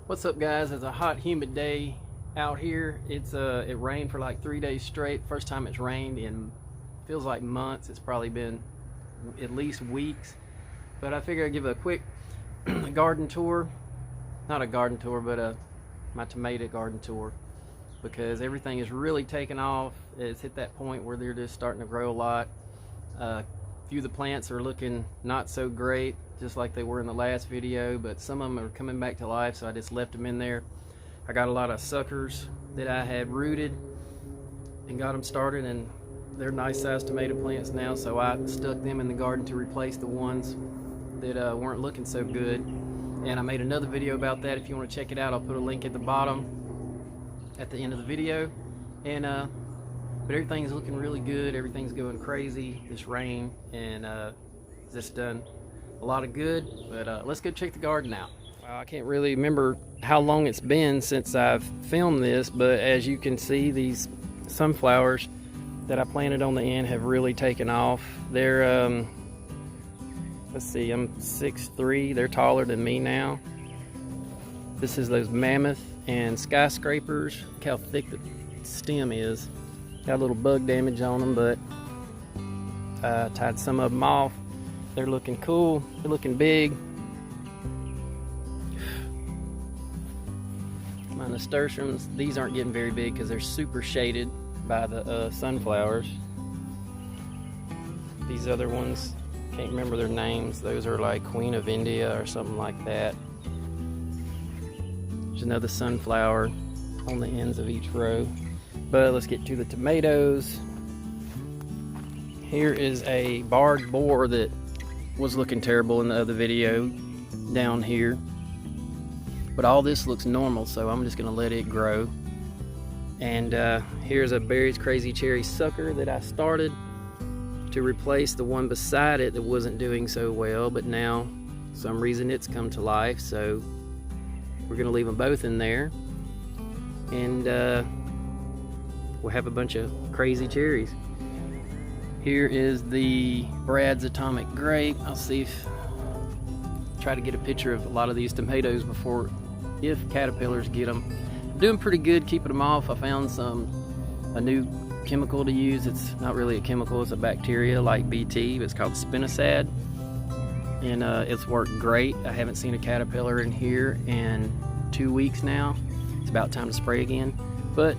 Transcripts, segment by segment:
What's up, guys? It's a hot, humid day out here. It rained for like 3 days straight. First time it's rained in feels like months. It's probably been at least weeks. But I figured I'd give a quick garden tour. Not a garden tour, but my tomato garden tour, because everything is really taken off. It's hit that point where they're just starting to grow a lot. A few of the plants are looking not so great, just like they were in the last video, but some of them are coming back to life, so I just left them in there. I got a lot of suckers that I had rooted and got them started, and they're nice sized tomato plants now, so I stuck them in the garden to replace the ones that weren't looking so good. And I made another video about that. If you want to check it out, I'll put a link at the bottom at the end of the video. And but everything's looking really good. Everything's going crazy. This rain and just done a lot of good. But let's go check the garden out. I can't really remember how long it's been since I've filmed this, but as you can see, these sunflowers that I planted on the end have really taken off. They're let's see, I'm 6'3". They're taller than me now. This is those mammoth and skyscrapers. Look how thick the stem is. Got a little bug damage on them, but I tied some of them off. They're looking cool. They're looking big. My nasturtiums, these aren't getting very big because they're super shaded by the sunflowers. These other ones, can't remember their names. Those are like Queen of India or something like that. There's another sunflower on the ends of each row. But let's get to the tomatoes. Here is a barred boar that was looking terrible in the other video down here. But all this looks normal, so I'm just gonna let it grow. And here's a Berries Crazy Cherry sucker that I started to replace the one beside it that wasn't doing so well, but now for some reason it's come to life, so we're gonna leave them both in there, and we'll have a bunch of crazy cherries. Here is the Brad's Atomic Grape. I'll see if try to get a picture of a lot of these tomatoes before, if caterpillars get them. I'm doing pretty good keeping them off. I found a new chemical to use. It's not really a chemical, it's a bacteria like BT, but it's called spinosad, and it's worked great. I haven't seen a caterpillar in here in 2 weeks now. It's about time to spray again. But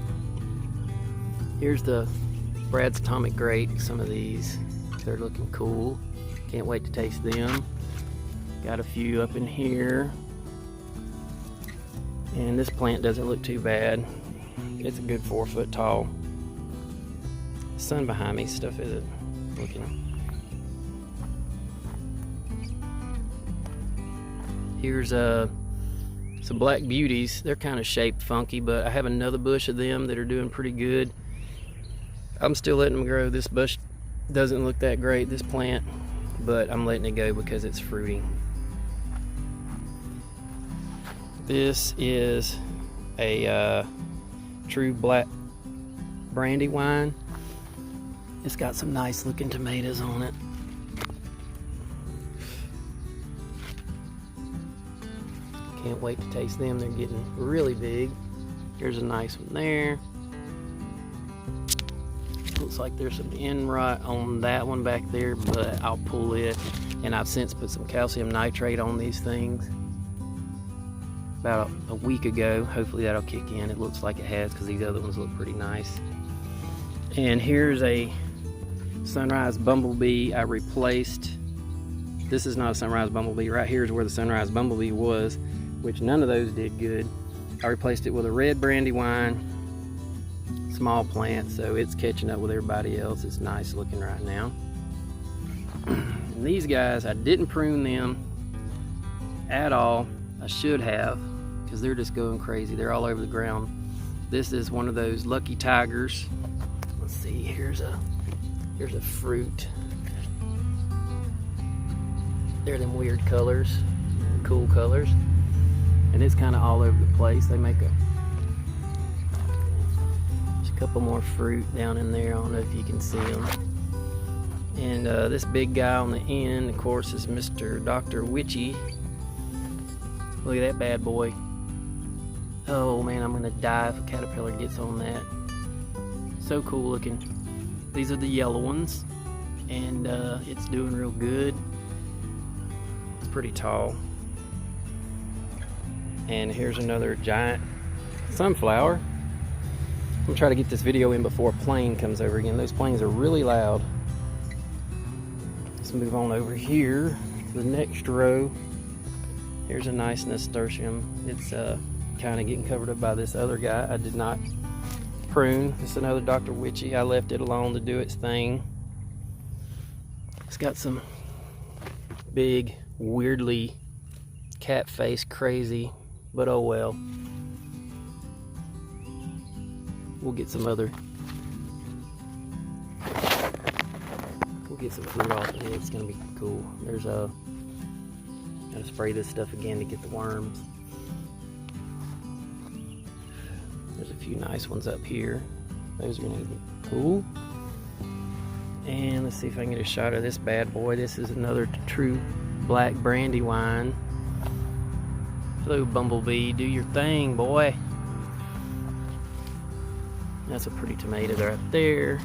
here's the Brad's Atomic Grape. Some of these, they're looking cool. Can't wait to taste them. Got a few up in here, and this plant doesn't look too bad. It's a good 4 foot tall. Sun behind me, stuff isn't looking. Here's some black beauties. They're kind of shaped funky, but I have another bush of them that are doing pretty good. I'm still letting them grow. This bush doesn't look that great, this plant, but I'm letting it go because it's fruiting. This is a True Black Brandywine. It's got some nice looking tomatoes on it. Can't wait to taste them. They're getting really big. Here's a nice one there. Looks like there's some end rot on that one back there, but I'll pull it. And I've since put some calcium nitrate on these things about a week ago. Hopefully that'll kick in. It looks like it has, because these other ones look pretty nice. And here's a sunrise bumblebee I replaced. This is not a sunrise bumblebee. Right here is where the sunrise bumblebee was, which none of those did good. I replaced it with a red brandywine, small plant, so it's catching up with everybody else. It's nice looking right now. And these guys, I didn't prune them at all. I should have, because they're just going crazy. They're all over the ground. This is one of those lucky tigers. Let's see, here's a fruit. They're them weird colors, cool colors, and it's kind of all over the place. They make there's a couple more fruit down in there. I don't know if you can see them. And this big guy on the end, of course, is Mr. Dr. Witchy. Look at that bad boy. Oh man, I'm gonna die if a caterpillar gets on that. So cool looking. These are the yellow ones, and it's doing real good. It's pretty tall. And here's another giant sunflower. I'm gonna try to get this video in before a plane comes over again. Those planes are really loud. Let's move on over here to the next row. Here's a nice nasturtium. It's kind of getting covered up by this other guy. I did not prune. It's another Dr. Witchy. I left it alone to do its thing. It's got some big, weirdly cat face crazy, but oh well. We'll get some other. We'll get some fruit off of it. It's gonna be cool. There's a. Gotta spray this stuff again to get the worms. There's a few nice ones up here. Those are gonna be cool. And let's see if I can get a shot of this bad boy. This is another True Black Brandywine. Hello, Bumblebee. Do your thing, boy. That's a pretty tomato right there.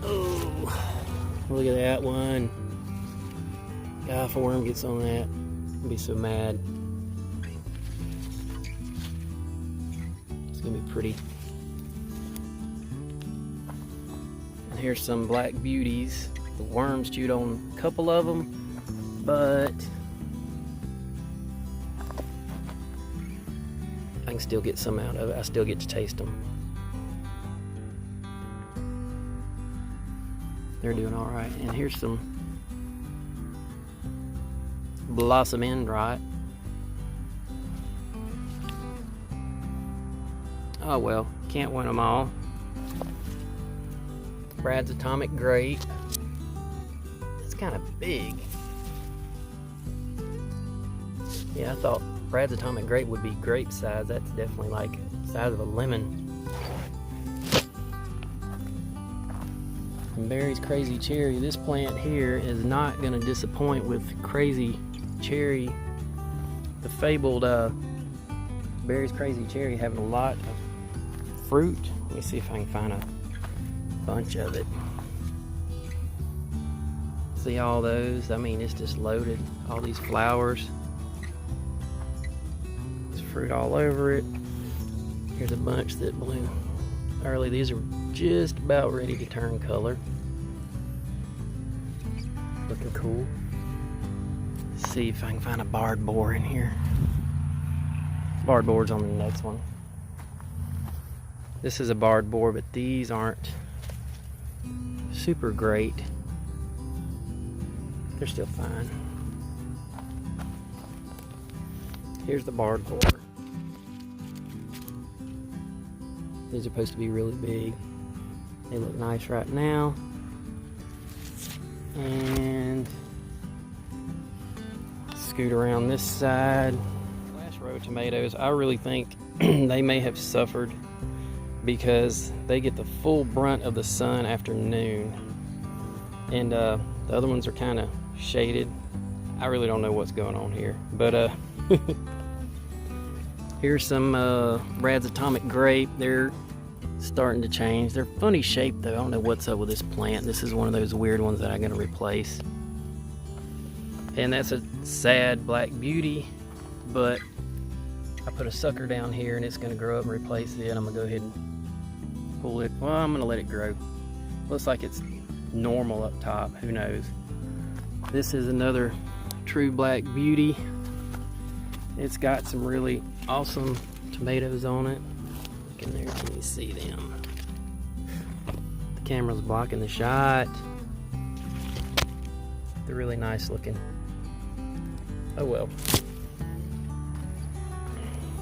Oh, look at that one. God, if a worm gets on that, I'll be so mad. It's gonna be pretty. And here's some black beauties. The worms chewed on a couple of them, but I can still get some out of it. I still get to taste them. They're doing all right. And here's some blossom end right. Oh well, can't win them all. Brad's Atomic Grape. It's kind of big. Yeah, I thought Brad's Atomic Grape would be grape size. That's definitely like the size of a lemon. And Barry's Crazy Cherry. This plant here is not going to disappoint with crazy cherry. The fabled Barry's Crazy Cherry having a lot of fruit. Let me see if I can find a bunch of it. See all those? I mean, it's just loaded. All these flowers. There's fruit all over it. Here's a bunch that bloom early. These are just about ready to turn color. Looking cool. Let's see if I can find a barred boar in here. Barred boar's on the next one. This is a barred boar, but these aren't super great. They're still fine. Here's the barred boar. These are supposed to be really big. They look nice right now. And scoot around this side. Last row of tomatoes, I really think they may have suffered because they get the full brunt of the sun after noon. And the other ones are kind of shaded. I really don't know what's going on here. But here's some Brad's Atomic Grape. They're starting to change. They're funny shaped though. I don't know what's up with this plant. This is one of those weird ones that I'm going to replace. And that's a sad black beauty, but I put a sucker down here and it's going to grow up and replace it. I'm going to go ahead and pull it. Well, I'm going to let it grow. Looks like it's normal up top. Who knows? This is another True Black Beauty. It's got some really awesome tomatoes on it. Look in there, can you see them? The camera's blocking the shot. They're really nice looking. Oh well.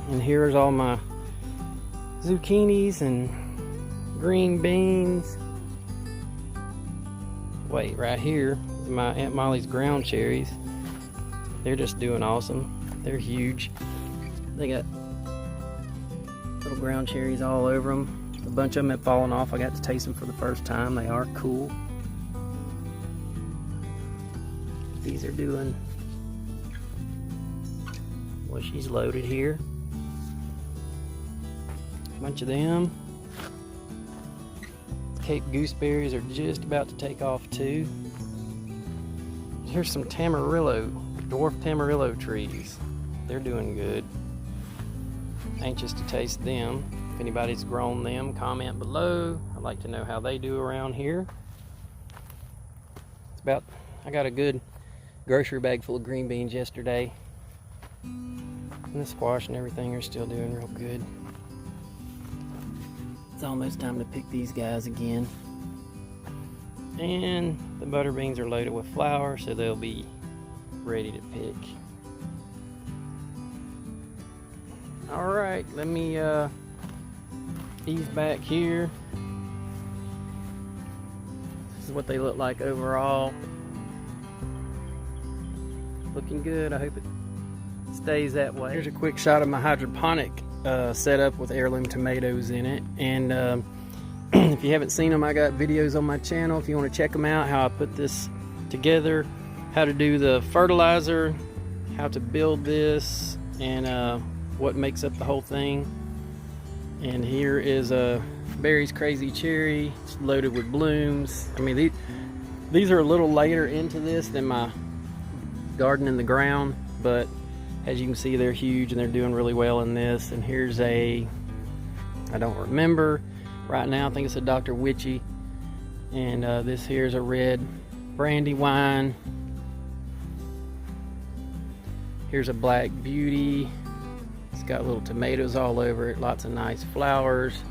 And here's all my zucchinis and green beans. Wait, right here is my Aunt Molly's ground cherries. They're just doing awesome. They're huge. They got little ground cherries all over them. A bunch of them have fallen off. I got to taste them for the first time. They are cool. These are doing, well, she's loaded here. A bunch of them. Cape gooseberries are just about to take off too. Here's some tamarillo, dwarf tamarillo trees. They're doing good. Anxious to taste them. If anybody's grown them, comment below. I'd like to know how they do around here. I got a good grocery bag full of green beans yesterday. And the squash and everything are still doing real good. It's almost time to pick these guys again. And the butter beans are loaded with flour, so they'll be ready to pick. Alright, let me ease back here. This is what they look like overall. Looking good. I hope it stays that way. Here's a quick shot of my hydroponic setup with heirloom tomatoes in it. And if you haven't seen them, I got videos on my channel if you want to check them out, how I put this together, how to do the fertilizer, how to build this, and what makes up the whole thing. And here is a Barry's Crazy Cherry. It's loaded with blooms. I mean, these are a little later into this than my garden in the ground, but as you can see, they're huge and they're doing really well in this. And here's I don't remember right now, I think it's a Dr. Witchy. And this here's a red brandywine. Here's a Black Beauty. It's got little tomatoes all over it, lots of nice flowers.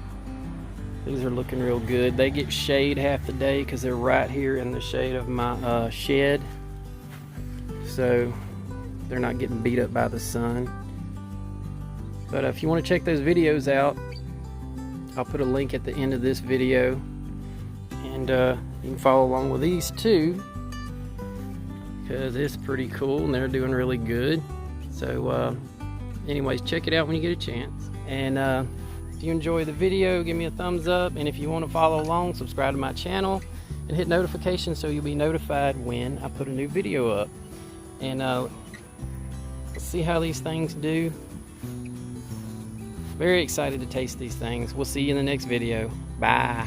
These are looking real good. They get shade half the day because they're right here in the shade of my shed. So they're not getting beat up by the sun. But if you want to check those videos out, I'll put a link at the end of this video. And you can follow along with these too, because it's pretty cool and they're doing really good. So anyways, check it out when you get a chance. And if you enjoy the video, give me a thumbs up. And if you want to follow along, subscribe to my channel and hit notifications so you'll be notified when I put a new video up. And let's see how these things do. Very excited to taste these things. We'll see you in the next video. Bye.